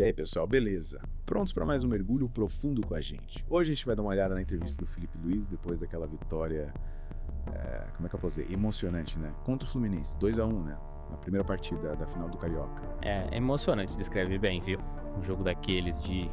E aí, pessoal, beleza? Prontos para mais um mergulho profundo com a gente? Hoje a gente vai dar uma olhada na entrevista do Filipe Luís depois daquela vitória, como é que eu posso dizer? Emocionante, né? Contra o Fluminense, 2-1, né? Na primeira partida da final do Carioca. É emocionante, descreve bem, viu? Um jogo daqueles de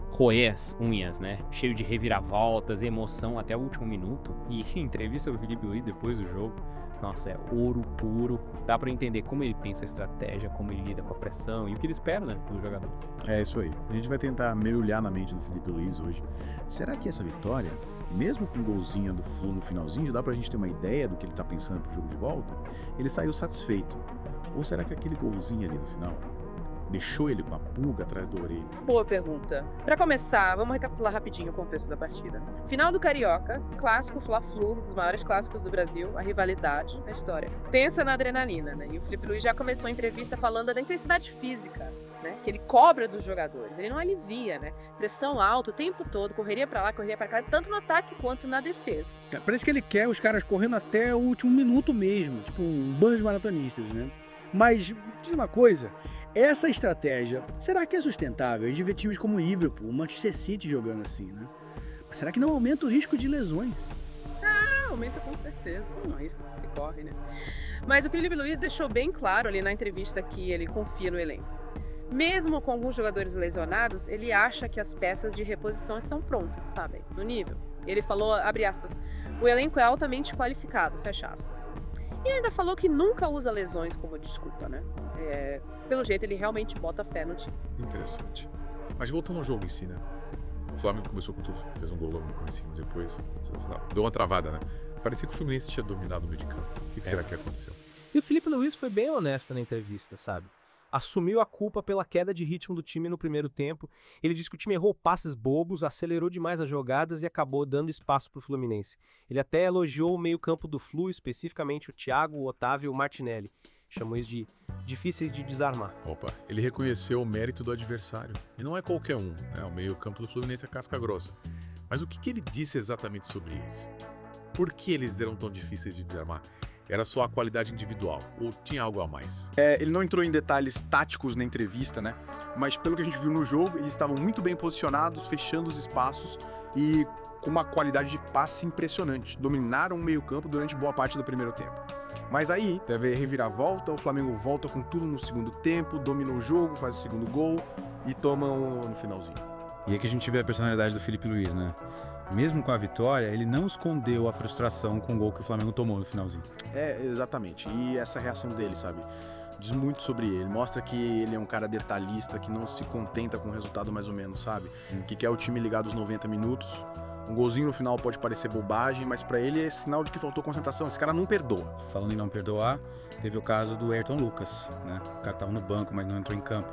roer as unhas, né? Cheio de reviravoltas, emoção até o último minuto. E entrevista do Filipe Luís depois do jogo. Nossa, é ouro puro. Dá pra entender como ele pensa a estratégia, como ele lida com a pressão e o que ele espera, né, dos jogadores. É isso aí. A gente vai tentar mergulhar na mente do Filipe Luís hoje. Será que essa vitória, mesmo com o golzinho do Flu no finalzinho, já dá pra gente ter uma ideia do que ele tá pensando pro jogo de volta? Ele saiu satisfeito. Ou será que aquele golzinho ali no final deixou ele com a pulga atrás da orelha? Boa pergunta. Pra começar, vamos recapitular rapidinho o contexto da partida. Final do Carioca, clássico Fla-Flu, um dos maiores clássicos do Brasil, a rivalidade na história. Pensa na adrenalina, né? E o Filipe Luís já começou a entrevista falando da intensidade física, né? Que ele cobra dos jogadores, ele não alivia, né? Pressão alta o tempo todo, correria pra lá, correria pra cá, tanto no ataque quanto na defesa. Parece que ele quer os caras correndo até o último minuto mesmo, tipo um bando de maratonistas, né? Mas, diz uma coisa, essa estratégia, será que é sustentável? A gente vê times como o Liverpool, o Manchester City jogando assim, né? Mas será que não aumenta o risco de lesões? Aumenta com certeza, não é isso que se corre, né? Mas o Filipe Luís deixou bem claro ali na entrevista que ele confia no elenco. Mesmo com alguns jogadores lesionados, ele acha que as peças de reposição estão prontas, sabe? No nível. Ele falou, abre aspas, o elenco é altamente qualificado, fecha aspas. E ainda falou que nunca usa lesões como desculpa, né? Pelo jeito, ele realmente bota fé no time. Interessante. Mas voltando ao jogo em si, né? O Flamengo começou com tudo, fez um gol logo no comecinho, mas depois, sei lá, deu uma travada, né? Parecia que o Fluminense tinha dominado o meio de campo. O que será que aconteceu? E o Filipe Luís foi bem honesto na entrevista, sabe? Assumiu a culpa pela queda de ritmo do time no primeiro tempo. Ele disse que o time errou passes bobos, acelerou demais as jogadas e acabou dando espaço para o Fluminense. Ele até elogiou o meio-campo do Flu, especificamente o Thiago, o Otávio e o Martinelli. Chamou isso de difíceis de desarmar. Opa, ele reconheceu o mérito do adversário. E não é qualquer um, né? O meio-campo do Fluminense é casca grossa. Mas o que ele disse exatamente sobre eles? Por que eles eram tão difíceis de desarmar? Era só a qualidade individual, ou tinha algo a mais? Ele não entrou em detalhes táticos na entrevista, né? Mas pelo que a gente viu no jogo, eles estavam muito bem posicionados, fechando os espaços e com uma qualidade de passe impressionante. Dominaram o meio-campo durante boa parte do primeiro tempo. Mas aí, teve reviravolta, o Flamengo volta com tudo no segundo tempo, domina o jogo, faz o segundo gol e toma no finalzinho. E aí que a gente vê a personalidade do Filipe Luís, né? Mesmo com a vitória, ele não escondeu a frustração com o gol que o Flamengo tomou no finalzinho. Exatamente. E essa reação dele, sabe? Diz muito sobre ele. Mostra que ele é um cara detalhista, que não se contenta com o resultado mais ou menos, sabe? Que quer o time ligado os 90 minutos. Um golzinho no final pode parecer bobagem, mas pra ele é sinal de que faltou concentração. Esse cara não perdoa. Falando em não perdoar, teve o caso do Ayrton Lucas, né? O cara tava no banco, mas não entrou em campo.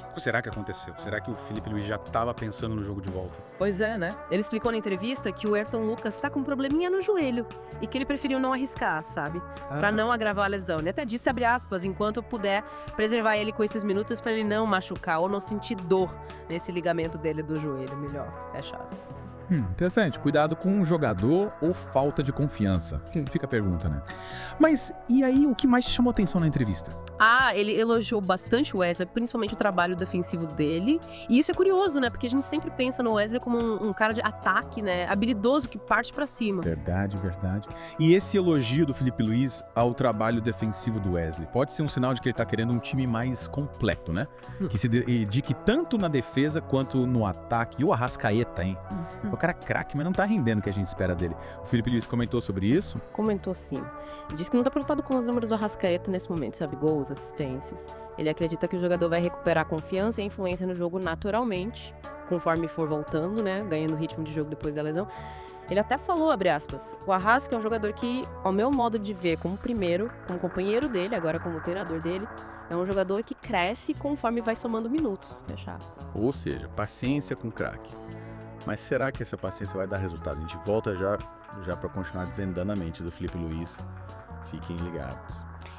O que será que aconteceu? Será que o Filipe Luís já estava pensando no jogo de volta? Pois é, né? Ele explicou na entrevista que o Ayrton Lucas tá com um probleminha no joelho e que ele preferiu não arriscar, sabe? Pra não agravar a lesão. Ele até disse, abre aspas, enquanto eu puder preservar ele com esses minutos pra ele não machucar ou não sentir dor nesse ligamento dele do joelho, melhor, fecha aspas. Interessante. Cuidado com um jogador ou falta de confiança. Fica a pergunta, né? Mas e aí, o que mais te chamou atenção na entrevista? Ele elogiou bastante o Wesley, principalmente o trabalho defensivo dele. E isso é curioso, né? Porque a gente sempre pensa no Wesley como um cara de ataque, né? Habilidoso, que parte pra cima. Verdade, verdade. E esse elogio do Filipe Luís ao trabalho defensivo do Wesley pode ser um sinal de que ele tá querendo um time mais completo, né? Que se dedique tanto na defesa quanto no ataque. E o Arrascaeta, hein? O cara é craque, mas não tá rendendo o que a gente espera dele. O Filipe Luís comentou sobre isso? Comentou sim. Diz que não tá preocupado com os números do Arrascaeta nesse momento, sabe? Gols, assistências. Ele acredita que o jogador vai recuperar a confiança e a influência no jogo naturalmente, conforme for voltando, né? Ganhando ritmo de jogo depois da lesão. Ele até falou, abre aspas, o Arrasca é um jogador que, ao meu modo de ver, como companheiro dele, agora como treinador dele, é um jogador que cresce conforme vai somando minutos, fecha aspas. Ou seja, paciência com o craque. Mas será que essa paciência vai dar resultado? A gente volta já para continuar desvendando a mente do Filipe Luís. Fiquem ligados.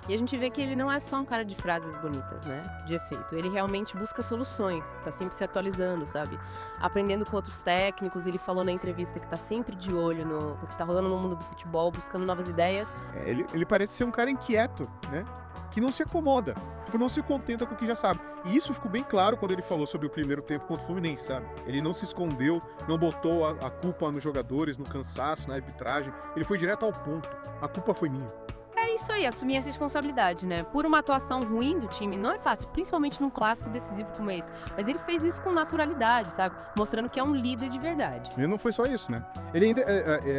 E a gente vê que ele não é só um cara de frases bonitas, né? De efeito. Ele realmente busca soluções, tá sempre se atualizando, sabe? Aprendendo com outros técnicos. Ele falou na entrevista que tá sempre de olho no que tá rolando no mundo do futebol, buscando novas ideias. Ele parece ser um cara inquieto, né? que não se acomoda, tipo, não se contenta com o que já sabe. E isso ficou bem claro quando ele falou sobre o primeiro tempo contra o Fluminense, sabe? Ele não se escondeu, não botou a culpa nos jogadores, no cansaço, na arbitragem. Ele foi direto ao ponto. A culpa foi minha. É isso aí, assumir essa responsabilidade, né? Por uma atuação ruim do time, não é fácil, principalmente num clássico decisivo como esse. Mas ele fez isso com naturalidade, sabe? Mostrando que é um líder de verdade. E não foi só isso, né? Ele ainda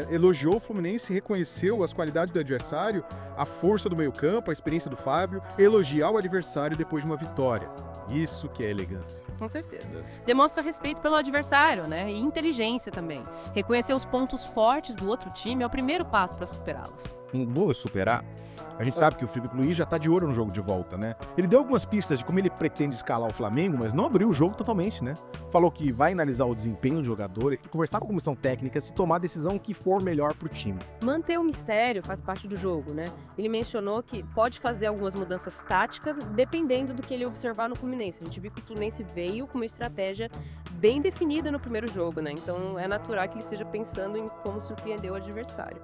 elogiou o Fluminense, reconheceu as qualidades do adversário, a força do meio-campo, a experiência do Fábio, elogiar o adversário depois de uma vitória. Isso que é elegância. Com certeza. Demonstra respeito pelo adversário, né? E inteligência também. Reconhecer os pontos fortes do outro time é o primeiro passo para superá-los. Não vou superar. A gente sabe que o Filipe Luís já tá de olho no jogo de volta, né? Ele deu algumas pistas de como ele pretende escalar o Flamengo, mas não abriu o jogo totalmente, né? Falou que vai analisar o desempenho do jogador, conversar com a comissão técnica, se tomar a decisão que for melhor pro time. Manter o mistério faz parte do jogo, né? Ele mencionou que pode fazer algumas mudanças táticas dependendo do que ele observar no Fluminense. A gente viu que o Fluminense veio com uma estratégia bem definida no primeiro jogo, né? Então é natural que ele esteja pensando em como surpreender o adversário.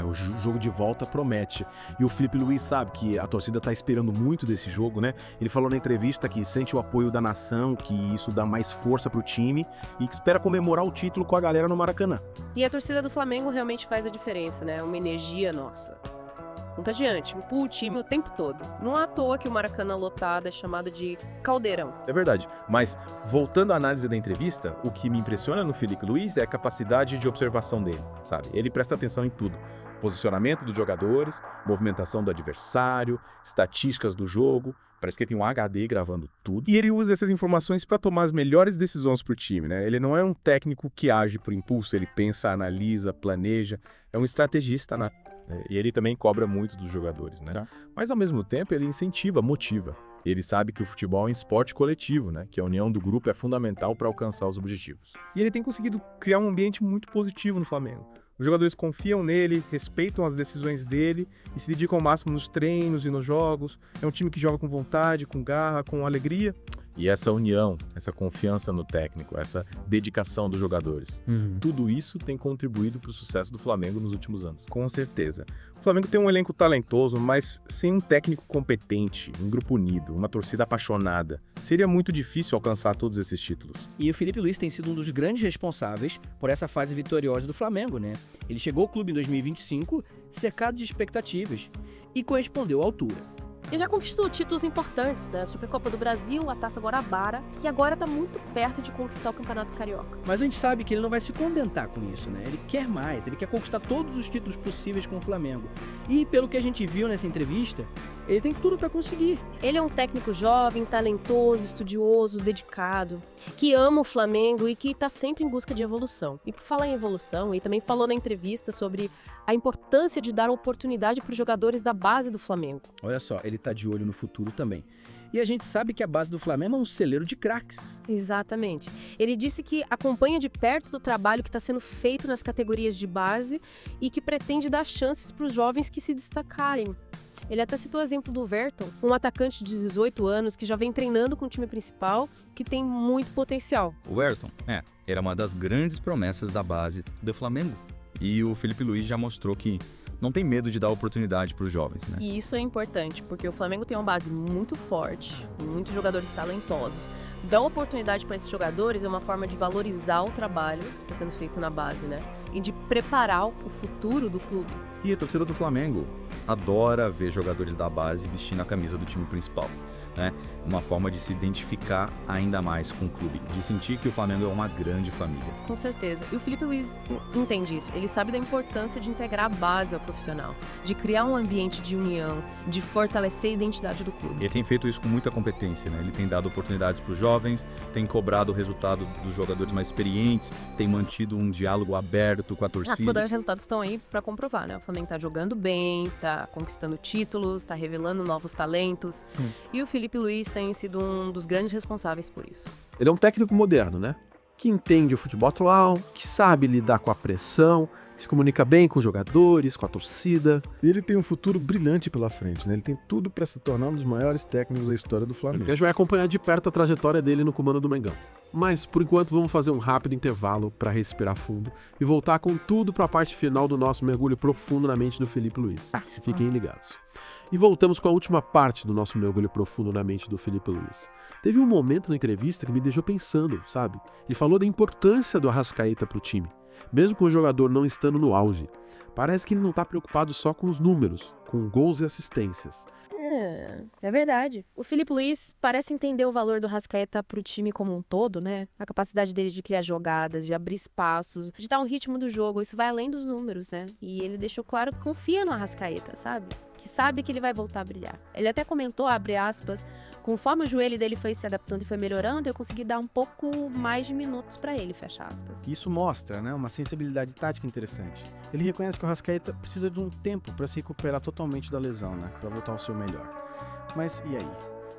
O jogo de volta promete. E o Filipe Luís sabe que a torcida tá esperando muito desse jogo, né? Ele falou na entrevista que sente o apoio da nação, que isso dá mais força pro time e que espera comemorar o título com a galera no Maracanã. E a torcida do Flamengo realmente faz a diferença, né? Uma energia nossa. Contagiante, empurra o time o tempo todo. Não é à toa que o Maracanã lotado é chamado de caldeirão. É verdade, mas voltando à análise da entrevista, o que me impressiona no Filipe Luís é a capacidade de observação dele, sabe? Ele presta atenção em tudo. Posicionamento dos jogadores, movimentação do adversário, estatísticas do jogo. Parece que ele tem um HD gravando tudo. E ele usa essas informações para tomar as melhores decisões para o time, né? Ele não é um técnico que age por impulso, ele pensa, analisa, planeja. É um estrategista nato. E ele também cobra muito dos jogadores, né? Tá. Mas ao mesmo tempo ele incentiva, motiva. Ele sabe que o futebol é um esporte coletivo, né? Que a união do grupo é fundamental para alcançar os objetivos. E ele tem conseguido criar um ambiente muito positivo no Flamengo. Os jogadores confiam nele, respeitam as decisões dele e se dedicam ao máximo nos treinos e nos jogos. É um time que joga com vontade, com garra, com alegria. E essa união, essa confiança no técnico, essa dedicação dos jogadores, tudo isso tem contribuído para o sucesso do Flamengo nos últimos anos. Com certeza. O Flamengo tem um elenco talentoso, mas sem um técnico competente, um grupo unido, uma torcida apaixonada, seria muito difícil alcançar todos esses títulos. E o Filipe Luís tem sido um dos grandes responsáveis por essa fase vitoriosa do Flamengo, né? Ele chegou ao clube em 2025 cercado de expectativas e correspondeu à altura. E já conquistou títulos importantes, né? A Supercopa do Brasil, a Taça Guanabara, e agora está muito perto de conquistar o Campeonato Carioca. Mas a gente sabe que ele não vai se contentar com isso, né? Ele quer mais, ele quer conquistar todos os títulos possíveis com o Flamengo. E pelo que a gente viu nessa entrevista, ele tem tudo para conseguir. Ele é um técnico jovem, talentoso, estudioso, dedicado, que ama o Flamengo e que está sempre em busca de evolução. E por falar em evolução, ele também falou na entrevista sobre a importância de dar oportunidade para os jogadores da base do Flamengo. Olha só, ele tá de olho no futuro também. E a gente sabe que a base do Flamengo é um celeiro de craques. Exatamente. Ele disse que acompanha de perto o trabalho que está sendo feito nas categorias de base e que pretende dar chances para os jovens que se destacarem. Ele até citou o exemplo do Verton, um atacante de 18 anos que já vem treinando com o time principal, que tem muito potencial. O Verton, era uma das grandes promessas da base do Flamengo. E o Filipe Luís já mostrou que não tem medo de dar oportunidade para os jovens, né? E isso é importante, porque o Flamengo tem uma base muito forte, muitos jogadores talentosos. Dar oportunidade para esses jogadores é uma forma de valorizar o trabalho que está sendo feito na base, né? E de preparar o futuro do clube. E a torcida do Flamengo adora ver jogadores da base vestindo a camisa do time principal, né? Uma forma de se identificar ainda mais com o clube, de sentir que o Flamengo é uma grande família. Com certeza. E o Filipe Luís entende isso. Ele sabe da importância de integrar a base ao profissional, de criar um ambiente de união, de fortalecer a identidade do clube. Ele tem feito isso com muita competência, né? Ele tem dado oportunidades para os jovens, tem cobrado o resultado dos jogadores mais experientes, tem mantido um diálogo aberto com a torcida. Os resultados estão aí para comprovar, né? O Flamengo tá jogando bem, tá conquistando títulos, tá revelando novos talentos. E o Filipe Luís tem sido um dos grandes responsáveis por isso. Ele é um técnico moderno, né? Que entende o futebol atual, que sabe lidar com a pressão, que se comunica bem com os jogadores, com a torcida. E ele tem um futuro brilhante pela frente, né? Ele tem tudo para se tornar um dos maiores técnicos da história do Flamengo. A gente vai acompanhar de perto a trajetória dele no comando do Mengão. Mas por enquanto vamos fazer um rápido intervalo para respirar fundo e voltar com tudo para a parte final do nosso mergulho profundo na mente do Felipe Luiz. Fiquem ligados. E voltamos com a última parte do nosso mergulho profundo na mente do Felipe Luiz. Teve um momento na entrevista que me deixou pensando, sabe? Ele falou da importância do Arrascaeta para o time, mesmo com o jogador não estando no auge. Parece que ele não está preocupado só com os números, com gols e assistências. É verdade. O Felipe Luiz parece entender o valor do Arrascaeta pro time como um todo, né? A capacidade dele de criar jogadas, de abrir espaços, de dar um ritmo do jogo. Isso vai além dos números, né? E ele deixou claro que confia no Arrascaeta, sabe? Que sabe que ele vai voltar a brilhar. Ele até comentou, abre aspas, conforme o joelho dele foi se adaptando e foi melhorando, eu consegui dar um pouco mais de minutos pra ele, fecha aspas. Isso mostra, né, uma sensibilidade tática interessante. Ele reconhece que o Arrascaeta precisa de um tempo para se recuperar totalmente da lesão, né, para voltar ao seu melhor. Mas e aí?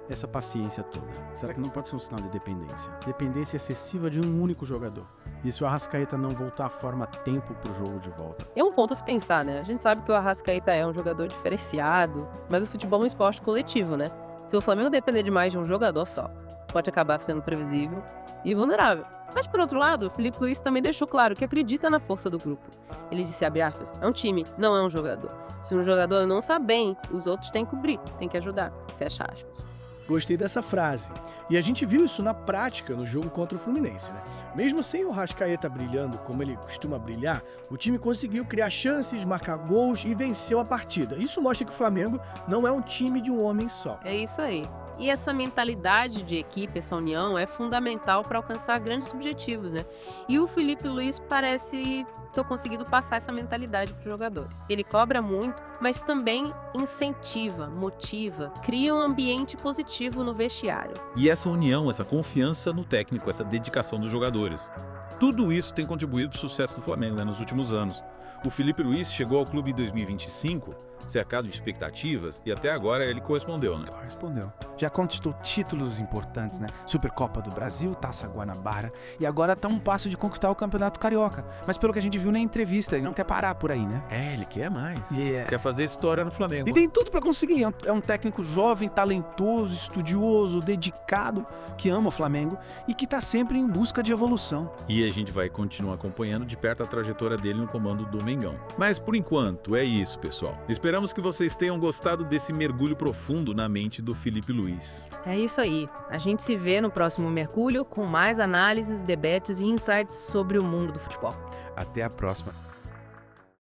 Essa paciência toda, será que não pode ser um sinal de dependência? Dependência excessiva de um único jogador. E se o Arrascaeta não voltar à forma a tempo pro jogo de volta? É um ponto a se pensar, né? A gente sabe que o Arrascaeta é um jogador diferenciado, mas o futebol é um esporte coletivo, né? Se o Flamengo depender demais de um jogador só, pode acabar ficando previsível e vulnerável. Mas, por outro lado, o Felipe Luiz também deixou claro que acredita na força do grupo. Ele disse, abre aspas, é um time, não é um jogador. Se um jogador não está bem, os outros têm que cobrir, têm que ajudar, fecha aspas. Gostei dessa frase. E a gente viu isso na prática no jogo contra o Fluminense, né? Mesmo sem o Arrascaeta brilhando como ele costuma brilhar, o time conseguiu criar chances, marcar gols e venceu a partida. Isso mostra que o Flamengo não é um time de um homem só. É isso aí. E essa mentalidade de equipe, essa união, é fundamental para alcançar grandes objetivos, né? E o Felipe Luiz parece ter conseguido passar essa mentalidade para os jogadores. Ele cobra muito, mas também incentiva, motiva, cria um ambiente positivo no vestiário. E essa união, essa confiança no técnico, essa dedicação dos jogadores. Tudo isso tem contribuído para o sucesso do Flamengo, né, nos últimos anos. O Felipe Luiz chegou ao clube em 2025, cercado de expectativas, e até agora ele correspondeu, né? Correspondeu. Já conquistou títulos importantes, né? Supercopa do Brasil, Taça Guanabara, e agora tá um passo de conquistar o Campeonato Carioca. Mas pelo que a gente viu na entrevista, ele não quer parar por aí, né? É, ele quer mais. Quer fazer história no Flamengo. E tem tudo pra conseguir. É um técnico jovem, talentoso, estudioso, dedicado, que ama o Flamengo e que tá sempre em busca de evolução. E a gente vai continuar acompanhando de perto a trajetória dele no comando do Mengão. Mas por enquanto é isso, pessoal. Esperamos que vocês tenham gostado desse mergulho profundo na mente do Felipe Luiz. É isso aí. A gente se vê no próximo mergulho com mais análises, debates e insights sobre o mundo do futebol. Até a próxima.